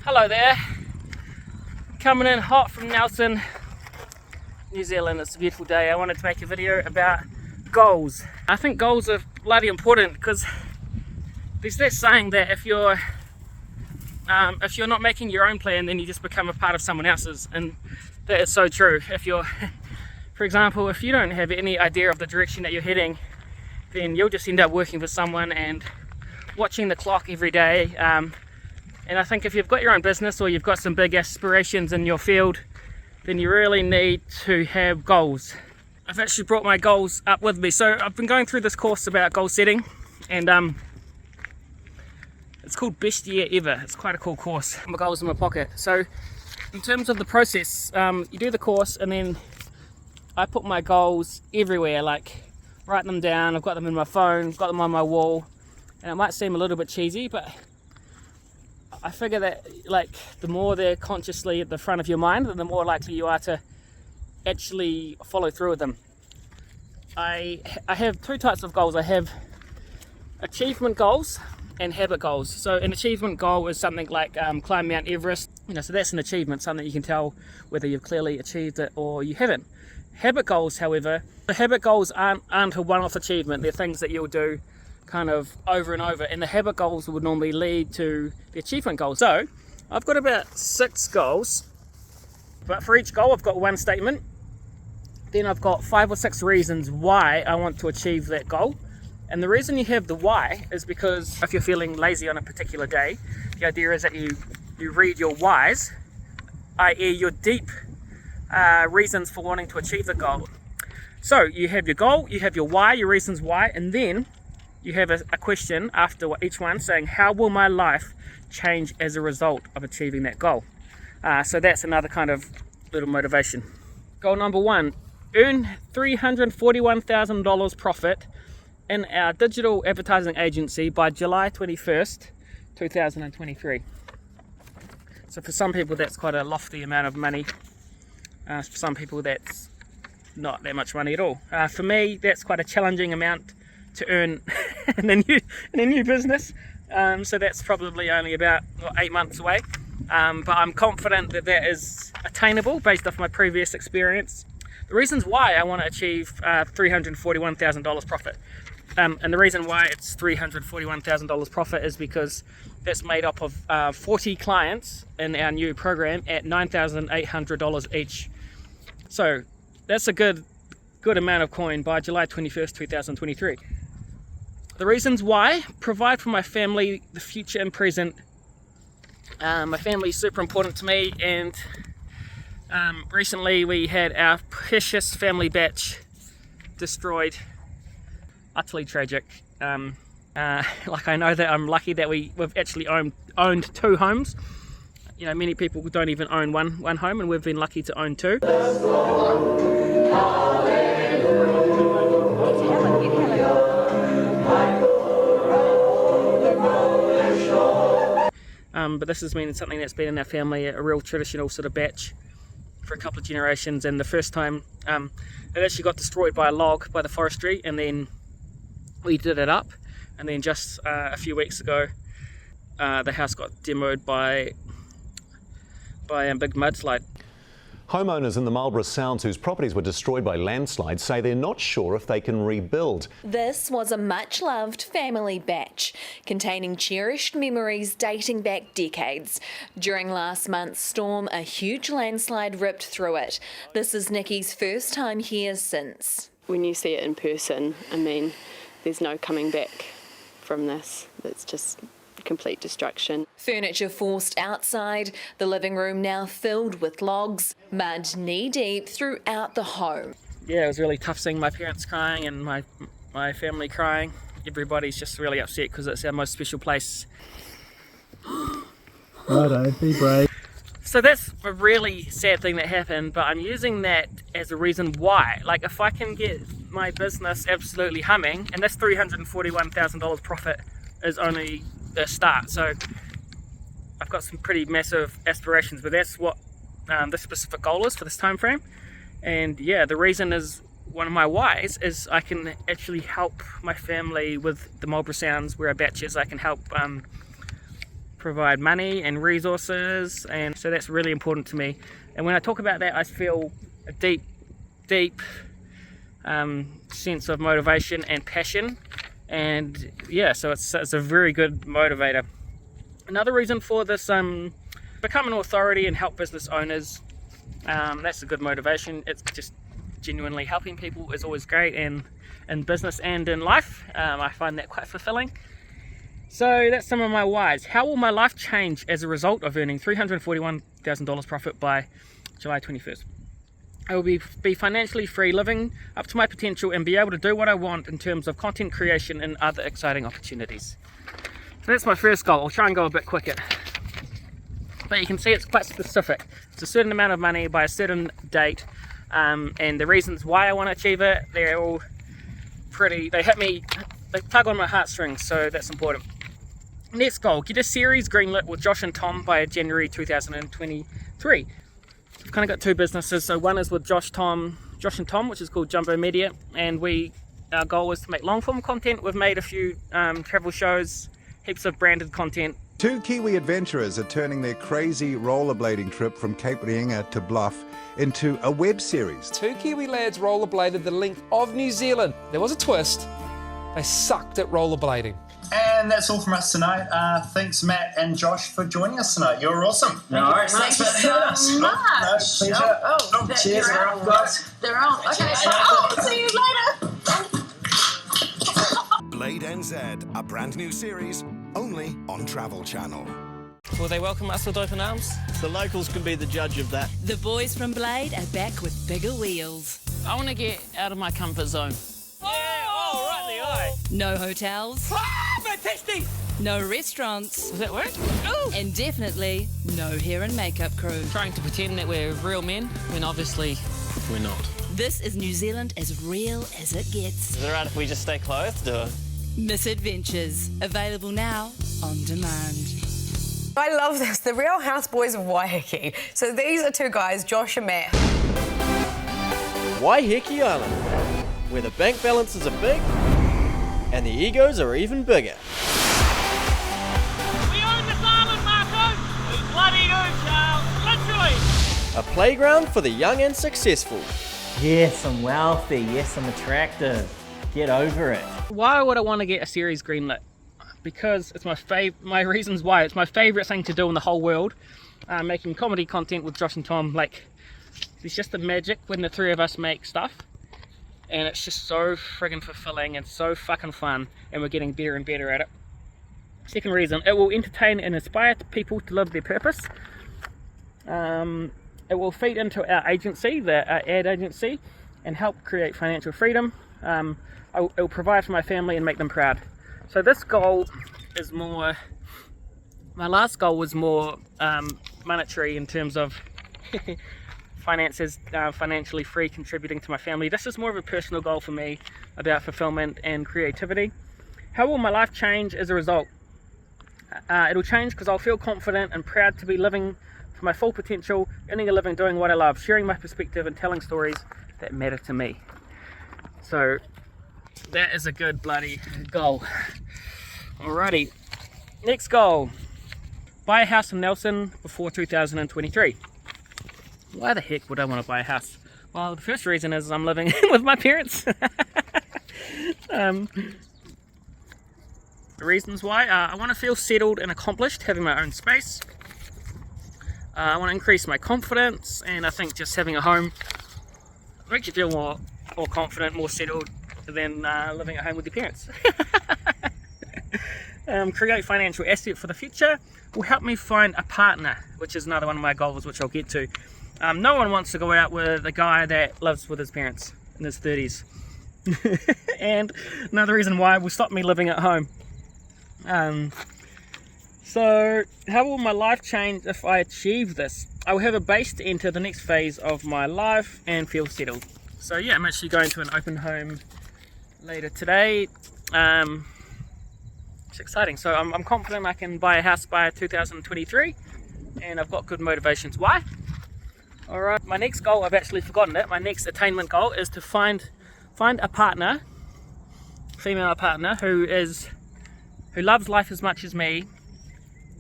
Hello there, coming in hot from Nelson, New Zealand. It's a beautiful day. I wanted to make a video about goals. I think goals are bloody important because there's that saying that if you're not making your own plan, then you just become a part of someone else's, and that is so true. If you're, for example, if you don't have any idea of the direction that you're heading, then you'll just end up working for someone and watching the clock every day. And I think if you've got your own business or you've got some big aspirations in your field, then you really need to have goals. I've actually brought my goals up with me. So I've been going through this course about goal setting, and it's called Best Year Ever. It's quite a cool course. My goals in my pocket. So in terms of the process, you do the course and then I put my goals everywhere, like write them down. I've got them in my phone, got them on my wall, and it might seem a little bit cheesy, but I figure that like the more they're consciously at the front of your mind, the more likely you are to actually follow through with them. I have two types of goals. I have achievement goals and habit goals. So an achievement goal is something like climb Mount Everest. So that's an achievement, something you can tell whether you've clearly achieved it or you haven't. Habit goals, however, the habit goals aren't a one-off achievement. They're things that you'll do kind of over and over, and the habit goals would normally lead to the achievement goals. So I've got about 6 goals, but for each goal I've got one statement. Then I've got 5 or 6 reasons why I want to achieve that goal. And the reason you have the why is because if you're feeling lazy on a particular day, the idea is that you read your whys, i.e. your deep reasons for wanting to achieve the goal. So you have your goal, you have your why, your reasons why, and then you have a question after each one saying, how will my life change as a result of achieving that goal? So that's another kind of little motivation. Goal number 1, earn $341,000 profit in our digital advertising agency by July 21st, 2023. So for some people that's quite a lofty amount of money. For some people that's not that much money at all. For me, that's quite a challenging amount to earn in a new business. So that's probably only about 8 months away. But I'm confident that that is attainable based off my previous experience. The reasons why I want to achieve $341,000 profit. And the reason why it's $341,000 profit is because that's made up of 40 clients in our new program at $9,800 each. So that's a good amount of coin by July 21st, 2023. The reasons why: provide for my family the future and present. My family is super important to me, and recently we had our precious family batch destroyed. Utterly tragic. Like, I know that I'm lucky that we've actually owned 2 homes. Many people don't even own one home, and we've been lucky to own 2. But this has been something that's been in our family, a real traditional sort of batch for a couple of generations. And the first time it actually got destroyed by a log by the forestry, and then we did it up, and then just a few weeks ago the house got demoed by a big mudslide. Homeowners in the Marlborough Sounds whose properties were destroyed by landslides say they're not sure if they can rebuild. This was a much-loved family batch, containing cherished memories dating back decades. During last month's storm, a huge landslide ripped through it. This is Nikki's first time here since. When you see it in person, there's no coming back from this. It's just complete destruction. Furniture forced outside, the living room now filled with logs, mud knee-deep throughout the home. Yeah, it was really tough seeing my parents crying and my family crying. Everybody's just really upset because it's our most special place. Righto, be brave. So that's a really sad thing that happened, but I'm using that as a reason why. Like, if I can get my business absolutely humming, and this $341,000 profit is only the start. So I've got some pretty massive aspirations, but that's what this specific goal is for this time frame. And yeah, the reason is, one of my whys is I can actually help my family with the Marlborough Sounds, where our batch is. I can help provide money and resources, and so that's really important to me. And when I talk about that, I feel a deep sense of motivation and passion, and yeah, so it's a very good motivator. Another reason for this, become an authority and help business owners. That's a good motivation. It's just genuinely helping people is always great, and in business and in life, I find that quite fulfilling. So that's some of my whys. How will my life change as a result of earning $341,000 profit by July 21st? I will be financially free, living up to my potential, and be able to do what I want in terms of content creation and other exciting opportunities. So that's my first goal. I'll try and go a bit quicker. But you can see it's quite specific. It's a certain amount of money by a certain date, and the reasons why I want to achieve it, they're all pretty, they tug on my heartstrings, so that's important. Next goal, get a series greenlit with Josh and Tom by January 2023. I've kind of got two businesses. So one is with Josh and Tom, which is called Jumbo Media, and our goal is to make long form content. We've made a few travel shows, heaps of branded content. Two Kiwi adventurers are turning their crazy rollerblading trip from Cape Reinga to Bluff into a web series. Two Kiwi lads rollerbladed the length of New Zealand. There was a twist. They sucked at rollerblading. And that's all from us tonight. Thanks, Matt and Josh, for joining us tonight. You're awesome. No worries. Thanks Thank you so much. No, pleasure. Cheers. They're on, guys. They're on. Okay. See you later. Blade NZ, a brand new series, only on Travel Channel. Will they welcome us with open arms? The locals can be the judge of that. The boys from Blade are back with bigger wheels. I want to get out of my comfort zone. Yeah, oh, right in the eye. No hotels. Ah, fantastic! No restaurants. Does that work? Ooh. And definitely no hair and makeup crew. Trying to pretend that we're real men when obviously we're not. This is New Zealand as real as it gets. Is it right if we just stay clothed or? Misadventures. Available now on demand. I love this. The Real Houseboys of Waiheke. So these are two guys, Josh and Matt. Waiheke Island, where the bank balances are big and the egos are even bigger. We own this island, Marco! We bloody do, Charles! Literally! A playground for the young and successful. Yes, I'm wealthy. Yes, I'm attractive. Get over it. Why would I want to get a series greenlit? Because it's my reasons why. It's my favourite thing to do in the whole world. Making comedy content with Josh and Tom. Like, there's just the magic when the three of us make stuff. And it's just so friggin' fulfilling and so fucking fun. And we're getting better and better at it. Second reason, it will entertain and inspire people to live their purpose. It will feed into our agency, our ad agency, and help create financial freedom. It will provide for my family and make them proud. So this goal is more, my last goal was more monetary in terms of finances, financially free, contributing to my family. This is more of a personal goal for me about fulfillment and creativity. How will my life change as a result? It'll change because I'll feel confident and proud to be living for my full potential, earning a living doing what I love, sharing my perspective and telling stories that matter to me. So that is a good bloody goal. Alrighty, next goal. Buy a house in Nelson before 2023. Why the heck would I want to buy a house? Well, the first reason is I'm living with my parents. The reasons why, I want to feel settled and accomplished, having my own space. I want to increase my confidence, and I think just having a home makes you feel more confident, more settled than living at home with your parents. Create financial asset for the future will help me find a partner, which is another one of my goals, which I'll get to. No one wants to go out with a guy that lives with his parents in his 30s. And another reason why will stop me living at home. So how will my life change if I achieve this? I will have a base to enter the next phase of my life and feel settled. So yeah, I'm actually going to an open home later today. It's exciting. So I'm confident I can buy a house by 2023, and I've got good motivations. Why? Alright, my next goal, I've actually forgotten it. My next attainment goal is to find a partner, female partner, who loves life as much as me,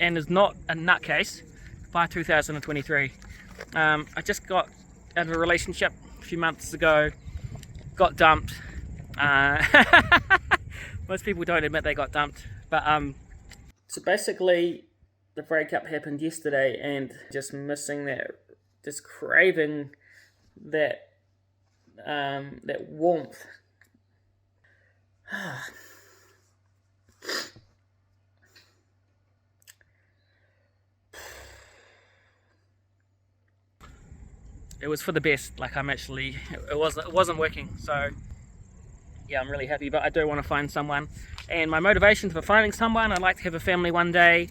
and is not a nutcase by 2023. I just got out of a relationship a few months ago, got dumped. Most people don't admit they got dumped, but so basically the breakup happened yesterday, and just missing that, just craving that that warmth. It was for the best. Like, it wasn't working. So yeah, I'm really happy, but I do want to find someone. And my motivation for finding someone, I'd like to have a family one day.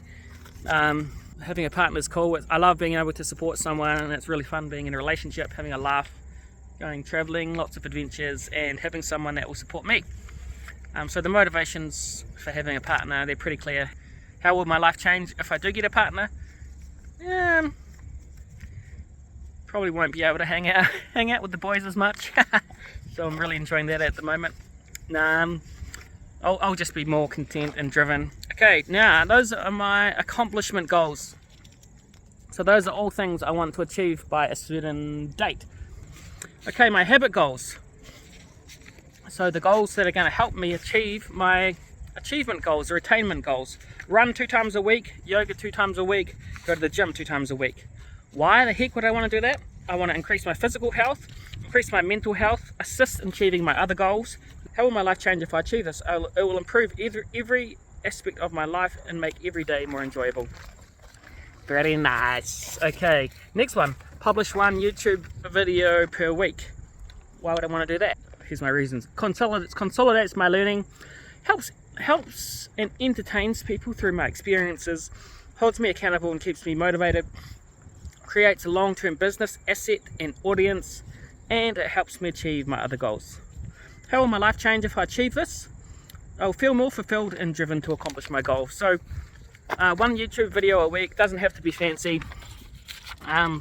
Having a partner is cool. I love being able to support someone, and it's really fun being in a relationship, having a laugh, going traveling, lots of adventures, and having someone that will support me. So the motivations for having a partner, they're pretty clear. How will my life change if I do get a partner? Probably won't be able to hang out with the boys as much. So I'm really enjoying that at the moment. I'll just be more content and driven. Okay, now those are my accomplishment goals. So those are all things I want to achieve by a certain date. Okay, my habit goals. So the goals that are going to help me achieve my achievement goals or attainment goals. Run 2 times a week, yoga 2 times a week, go to the gym 2 times a week. Why the heck would I want to do that? I want to increase my physical health, increase my mental health, assist in achieving my other goals. How will my life change if I achieve this? It will improve every aspect of my life and make every day more enjoyable. Very nice. Okay, next one. Publish 1 YouTube video per week. Why would I want to do that? Here's my reasons. Consolidates my learning, helps and entertains people through my experiences, holds me accountable and keeps me motivated, creates a long-term business asset and audience, and it helps me achieve my other goals. How will my life change if I achieve this? I'll feel more fulfilled and driven to accomplish my goal. So 1 YouTube video a week, doesn't have to be fancy.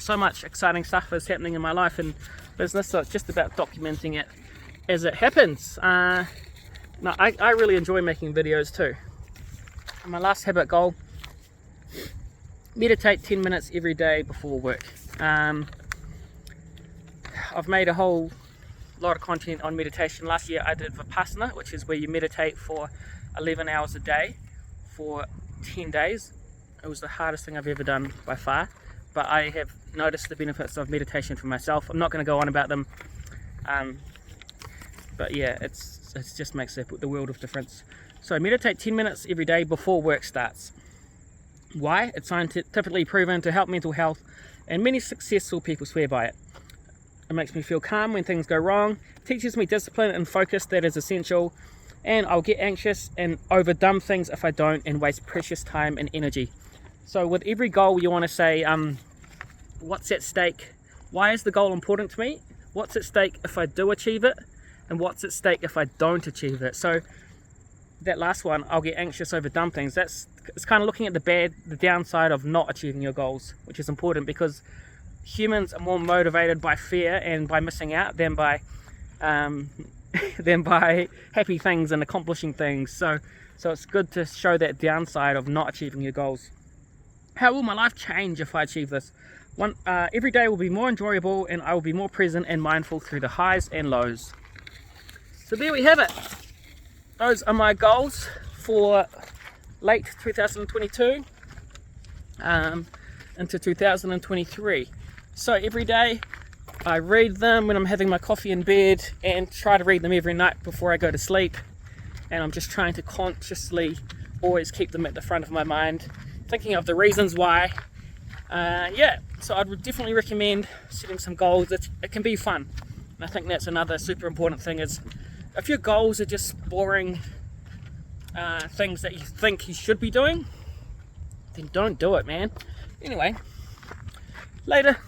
So much exciting stuff is happening in my life and business, so it's just about documenting it as it happens. I really enjoy making videos too. My last habit goal: meditate 10 minutes every day before work. I've made a whole lot of content on meditation. Last year I did Vipassana, which is where you meditate for 11 hours a day for 10 days. It was the hardest thing I've ever done by far, but I have noticed the benefits of meditation for myself. I'm not going to go on about them, but yeah, it just makes the world of difference. So meditate 10 minutes every day before work starts. Why? It's scientifically proven to help mental health, and many successful people swear by it. It makes me feel calm when things go wrong, teaches me discipline and focus that is essential, and I'll get anxious and over dumb things if I don't, and waste precious time and energy. So with every goal you want to say, what's at stake? Why is the goal important to me? What's at stake if I do achieve it? And what's at stake if I don't achieve it? So that last one, I'll get anxious over dumb things. It's kind of looking at the downside of not achieving your goals, which is important because humans are more motivated by fear and by missing out than by happy things and accomplishing things. So it's good to show that downside of not achieving your goals. How will my life change if I achieve this? Every day will be more enjoyable, and I will be more present and mindful through the highs and lows. So there we have it. Those are my goals for late 2022 into 2023. So every day I read them when I'm having my coffee in bed, and try to read them every night before I go to sleep. And I'm just trying to consciously always keep them at the front of my mind, thinking of the reasons why. So I'd definitely recommend setting some goals. It can be fun. And I think that's another super important thing is, if your goals are just boring things that you think you should be doing, then don't do it, man. Anyway, later.